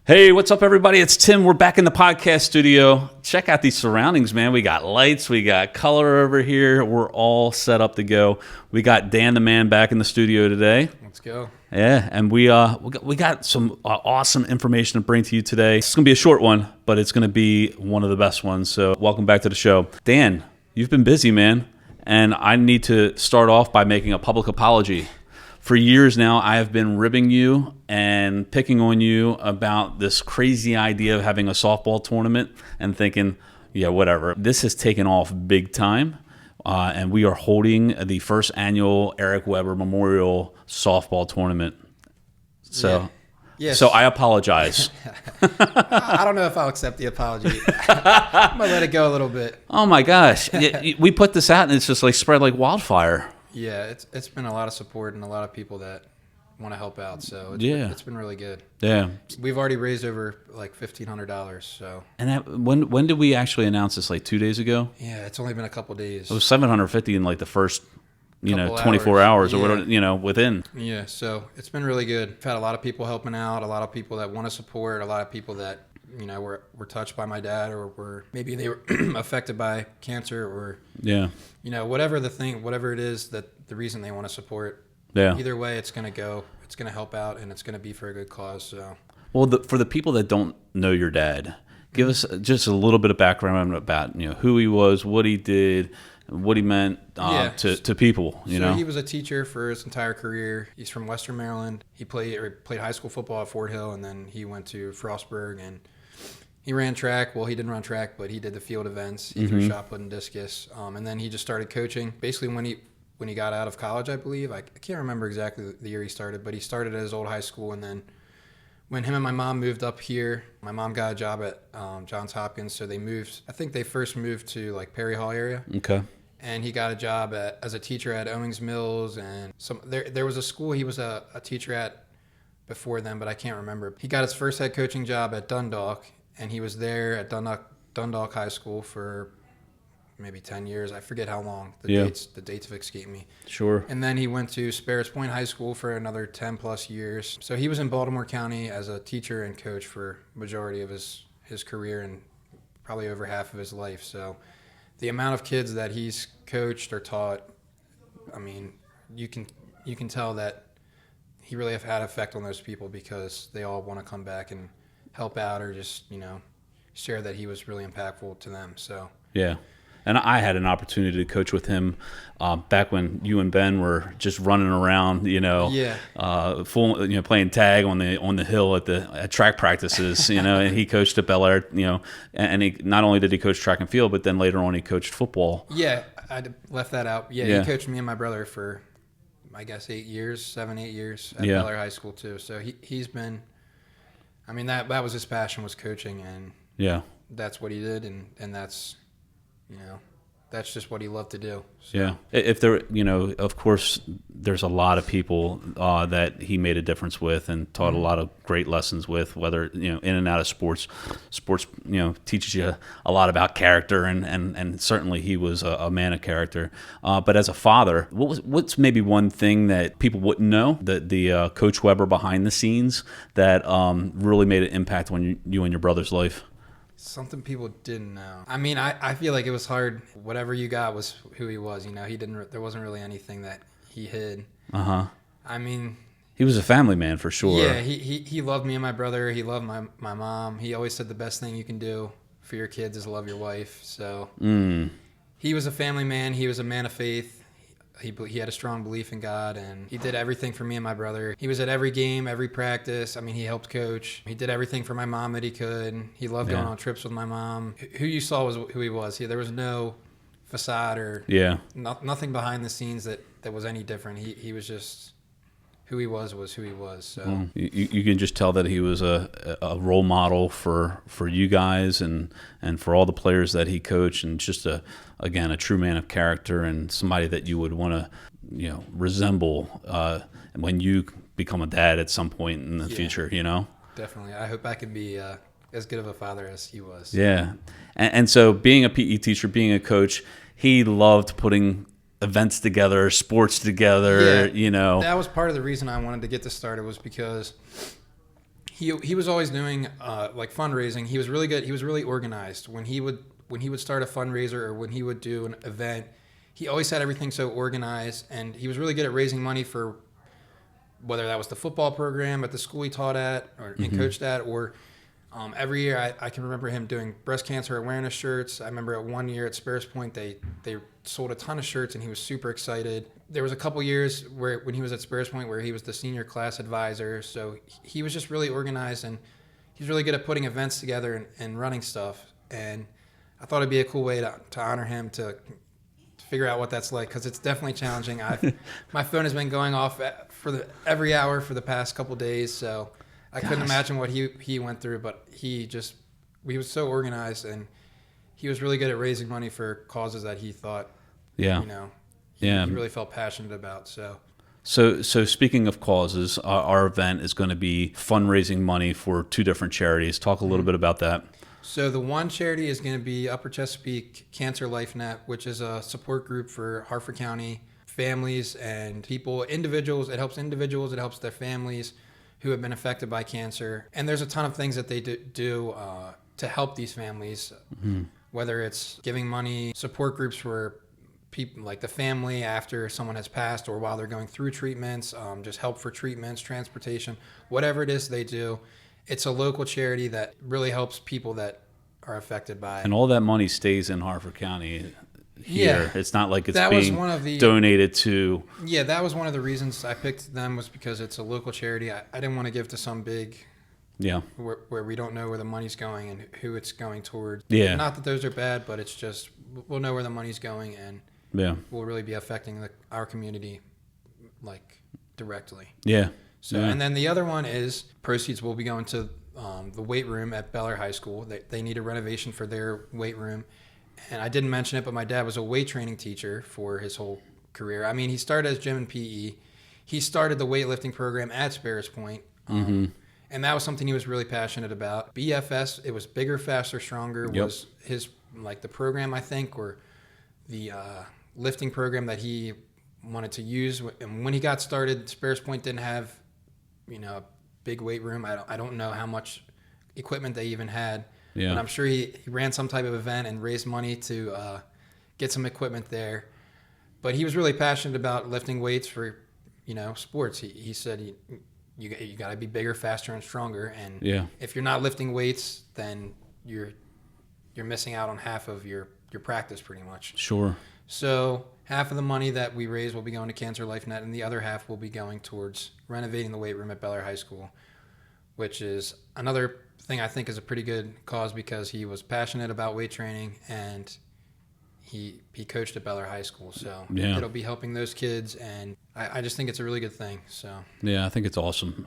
Hey, what's up, everybody? It's Tim. We're back in the podcast studio. Check out these surroundings, man. We got lights. We got color over here. We're all set up to go. We got Dan the Man back in the studio today. Let's go. Yeah, and we got some awesome information to bring to you today. It's going to be a short one, but it's going to be one of the best ones. So welcome back to the show. Dan, you've been busy, man, and I need to start off by making a public apology. For years now, I have been ribbing you and picking on you about this crazy idea of having a softball tournament and thinking, yeah, whatever. This has taken off big time, and we are holding the first annual Eric Weber Memorial Softball Tournament. So, Yes. So I apologize. I don't know if I'll accept the apology. I'm going to let it go a little bit. Oh, my gosh. We put this out, and it's just like spread like wildfire. Yeah, it's been a lot of support and a lot of people that want to help out. So it's been really good. Yeah. We've already raised over like $1,500. So. And when did we actually announce this? Like 2 days ago? Yeah, it's only been a couple days. It was 750 in like the first, 24 hours. hours Yeah. or whatever, within. Yeah, so it's been really good. We've had a lot of people helping out, a lot of people that want to support, a lot of people that were touched by my dad, or maybe they were affected by cancer, or whatever it is that the reason they want to support. Yeah. Either way, it's going to help out, and it's going to be for a good cause. So. Well, for the people that don't know your dad, give us just a little bit of background about who he was, what he did, what he meant to people. He was a teacher for his entire career. He's from Western Maryland. He played high school football at Fort Hill, and then he went to Frostburg, and he ran track. Well, he didn't run track, but he did the field events. He threw shot put and discus, and then he just started coaching. Basically, when he got out of college, I believe. I can't remember exactly the year he started, but he started at his old high school, and then when him and my mom moved up here, my mom got a job at Johns Hopkins, so they moved. I think they first moved to like Perry Hall area. Okay. And he got a job as a teacher at Owings Mills, and there was a school he was a teacher at before then, but I can't remember. He got his first head coaching job at Dundalk, and he was there at Dundalk High School for maybe 10 years. I forget how long. The dates have escaped me. Sure. And then he went to Sparrows Point High School for another 10 plus years. So he was in Baltimore County as a teacher and coach for majority of his career and probably over half of his life. So the amount of kids that he's coached or taught, I mean, you can tell that he really have had an effect on those people, because they all want to come back and help out, or just, share that he was really impactful to them. So yeah. And I had an opportunity to coach with him back when you and Ben were just running around, full, playing tag on the hill at track practices, and he coached at Bel Air, and he not only did he coach track and field, but then later on he coached football. Yeah, I left that out. Yeah, he coached me and my brother for, I guess, 8 years at Bel Air High School too. So he's been, I mean, that was his passion, was coaching, and that's what he did, and that's. That's just what he loved to do. So. Yeah. If there, of course, there's a lot of people that he made a difference with and taught a lot of great lessons with, whether, in and out of sports. Sports, teaches you a lot about character, and certainly he was a man of character. But as a father, what's maybe one thing that people wouldn't know, that the Coach Weber behind the scenes that really made an impact on you and your brother's life? Something people didn't know. I mean, I feel like it was hard. Whatever you got was who he was. There wasn't really anything that he hid. I mean, he was a family man for sure. Yeah, he loved me and my brother. He loved my mom. He always said the best thing you can do for your kids is love your wife. So he was a family man. He was a man of faith. He had a strong belief in God, and he did everything for me and my brother. He was at every game, every practice. I mean, he helped coach. He did everything for my mom that he could. He loved going on trips with my mom. Who you saw was who he was. There was no facade or nothing behind the scenes that was any different. He was just who he was who he was. So you can just tell that he was a role model for you guys and for all the players that he coached, and just a true man of character, and somebody that you would want to resemble when you become a dad at some point in the future. Definitely. I hope I can be as good of a father as he was. Yeah, and so being a PE teacher, being a coach, he loved putting events together, sports together, That was part of the reason I wanted to get this started, was because He was always doing like fundraising. He was really good. He was really organized. When he would start a fundraiser or when he would do an event, he always had everything so organized, and he was really good at raising money for whether that was the football program at the school he taught at or and coached at, or every year I can remember him doing breast cancer awareness shirts. I remember at one year at Sparrows Point they sold a ton of shirts and he was super excited. There was a couple years when he was at Sparrows Point where he was the senior class advisor, so he was just really organized and he's really good at putting events together and running stuff. And I thought it'd be a cool way to honor him, to figure out what that's like, because it's definitely challenging. My phone has been going off every hour for the past couple days, so I couldn't imagine what he went through. But he was so organized, and he was really good at raising money for causes that he thought, he really felt passionate about. So speaking of causes, our event is going to be fundraising money for 2 different charities. Talk a little bit about that. So the one charity is going to be Upper Chesapeake Cancer Life Net, which is a support group for Hartford County families and individuals. It helps individuals. It helps their families who have been affected by cancer. And there's a ton of things that they do to help these families, whether it's giving money, support groups for people like the family after someone has passed or while they're going through treatments, just help for treatments, transportation, whatever it is they do. It's a local charity that really helps people that are affected by it. And all that money stays in Hartford County here. Yeah. It's not like it's being donated to... Yeah, that was one of the reasons I picked them, was because it's a local charity. I didn't want to give to some big... Yeah. Where we don't know where the money's going and who it's going towards. Yeah. Not that those are bad, but it's just we'll know where the money's going, and we'll really be affecting our community like directly. Yeah. So, and then the other one is proceeds will be going to the weight room at Bel Air High School. They need a renovation for their weight room. And I didn't mention it, but my dad was a weight training teacher for his whole career. I mean, he started as gym and PE. He started the weightlifting program at Sparrows Point. And that was something he was really passionate about. BFS, it was Bigger, Faster, Stronger, was his, like, the program, I think, or the lifting program that he wanted to use. And when he got started, Sparrows Point didn't have, a big weight room. I don't know how much equipment they even had. Yeah. But I'm sure he ran some type of event and raised money to get some equipment there. But he was really passionate about lifting weights for, sports. He said you got to be bigger, faster, and stronger. And if you're not lifting weights, then you're missing out on half of your practice pretty much. Sure. So half of the money that we raise will be going to Cancer Life Net, and the other half will be going towards renovating the weight room at Bel Air High School, which is another thing I think is a pretty good cause, because he was passionate about weight training and he coached at Bel Air High School. So it'll be helping those kids, and I just think it's a really good thing. So yeah, I think it's awesome.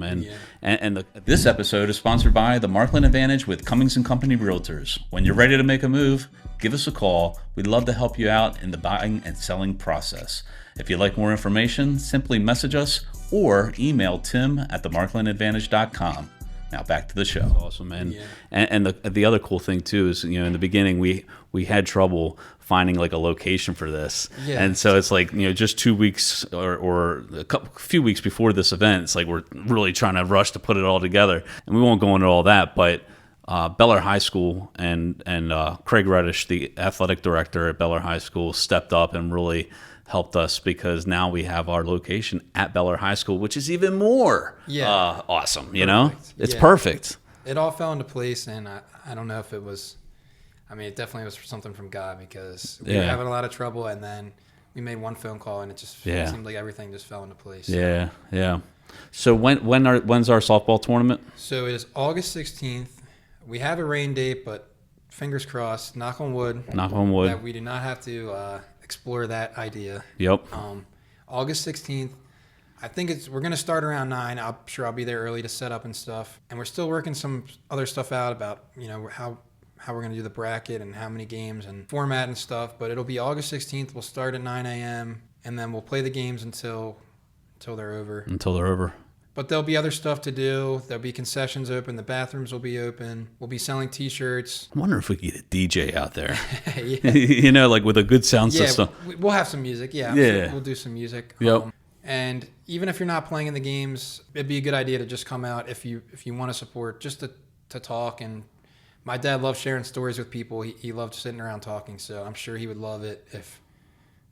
And this episode is sponsored by the Markland Advantage with Cummings & Company Realtors. When you're ready to make a move, give us a call. We'd love to help you out in the buying and selling process. If you'd like more information, simply message us or email tim@themarklandadvantage.com. Now back to the show. That's awesome, man. Yeah. And the other cool thing too is, in the beginning we had trouble finding like a location for this. Yeah. And so it's like, just 2 weeks or a few weeks before this event, it's like we're really trying to rush to put it all together. And we won't go into all that, but Bel Air High School and Craig Reddish, the athletic director at Bel Air High School, stepped up and really helped us, because now we have our location at Bel Air High School, which is even more awesome. Perfect. It's perfect. It all fell into place, and I don't know if it was. It definitely was something from God, because we were having a lot of trouble, and then we made one phone call, and it just seemed like everything just fell into place. Yeah, yeah. So when's our softball tournament? So it is August 16th. We have a rain date, but fingers crossed, knock on wood, that we do not have to explore that idea. Yep. August 16th. I think we're going to start around 9. I'm sure I'll be there early to set up and stuff. And we're still working some other stuff out about, how we're going to do the bracket and how many games and format and stuff. But it'll be August 16th. We'll start at 9 a.m. and then we'll play the games until they're over. But there'll be other stuff to do. There'll be concessions open. The bathrooms will be open. We'll be selling T-shirts. I wonder if we could get a DJ out there. Like with a good sound system. We'll have some music. Yeah. We'll do some music. Yep. And even if you're not playing in the games, it'd be a good idea to just come out if you want to support, just to talk. And my dad loves sharing stories with people. He loved sitting around talking, so I'm sure he would love it if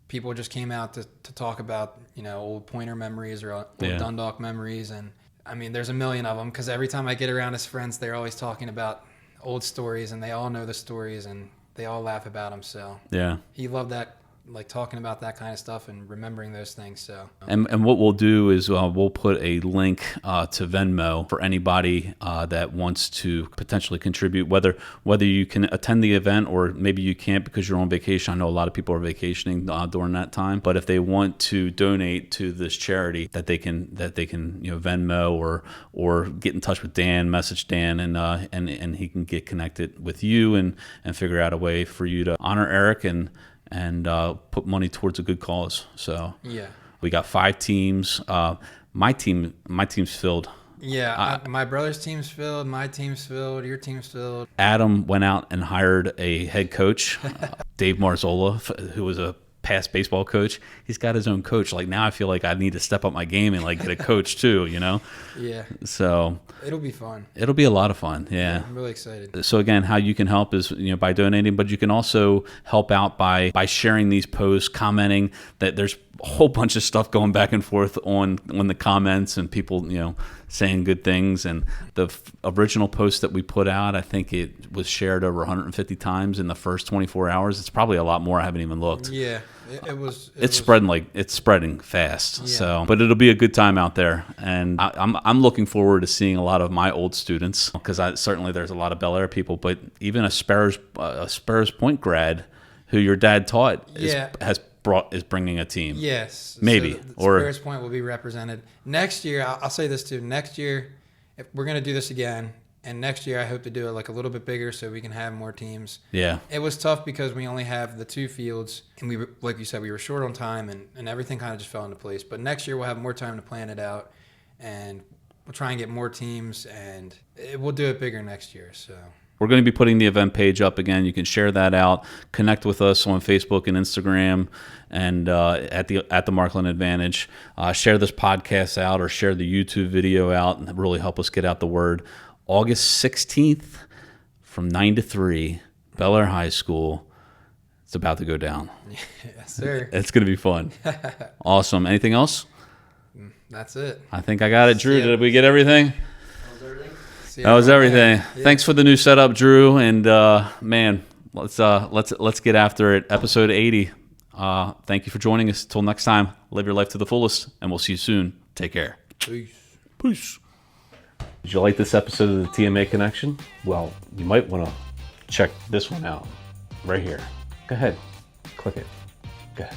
people just came out to talk about, old Pointer memories or old Dundalk memories. And I mean, there's a million of them, because every time I get around his friends, they're always talking about old stories, and they all know the stories, and they all laugh about them. So Yeah. he loved that, like talking about that kind of stuff and remembering those things. So And what we'll do is we'll put a link to Venmo for anybody that wants to potentially contribute, whether you can attend the event or maybe you can't because you're on vacation. I know a lot of people are vacationing during that time, but if they want to donate to this charity, that they can Venmo or get in touch with Dan, message Dan, and he can get connected with you and figure out a way for you to honor Eric and put money towards a good cause. So yeah, we got 5 teams. My team's filled. Yeah, my brother's team's filled. My team's filled. Your team's filled. Adam went out and hired a head coach, Dave Marzola, who was a past baseball coach. He's got his own coach. Like, now I feel like I need to step up my game and get a coach too, Yeah. So it'll be fun. It'll be a lot of fun. Yeah. I'm really excited. So again, how you can help is, by donating, but you can also help out by sharing these posts, commenting. That there's a whole bunch of stuff going back and forth on the comments, and people, saying good things. And the original post that we put out, I think it was shared over 150 times in the first 24 hours. It's probably a lot more. I haven't even looked. Yeah. It's spreading fast. Yeah. So, but it'll be a good time out there, and I'm looking forward to seeing a lot of my old students, because certainly there's a lot of Bel Air people, but even a Spurs Point grad who your dad taught is bringing a team. Yes, maybe. So Spurs Point will be represented next year. I'll say this too. Next year, if we're gonna do this again. And next year, I hope to do it a little bit bigger so we can have more teams. Yeah. It was tough because we only have the 2 fields, and we were, like you said, we were short on time, and everything kind of just fell into place. But next year, we'll have more time to plan it out, and we'll try and get more teams, and we'll do it bigger next year. So we're going to be putting the event page up again. You can share that out. Connect with us on Facebook and Instagram, and at the Markland Advantage. Share this podcast out or share the YouTube video out, and really help us get out the word. August 16th from 9 to 3, Bel Air High School. It's about to go down. Yes, sir. It's going to be fun. Awesome. Anything else? That's it. I think I got it. Drew, did we get everything? That was everything. Yeah. Thanks for the new setup, Drew. And man, let's get after it. Episode 80. Thank you for joining us. Till next time, live your life to the fullest, and we'll see you soon. Take care. Peace. Did you like this episode of the TMA Connection? Well, you might want to check this one out right here. Go ahead. Click it. Go ahead.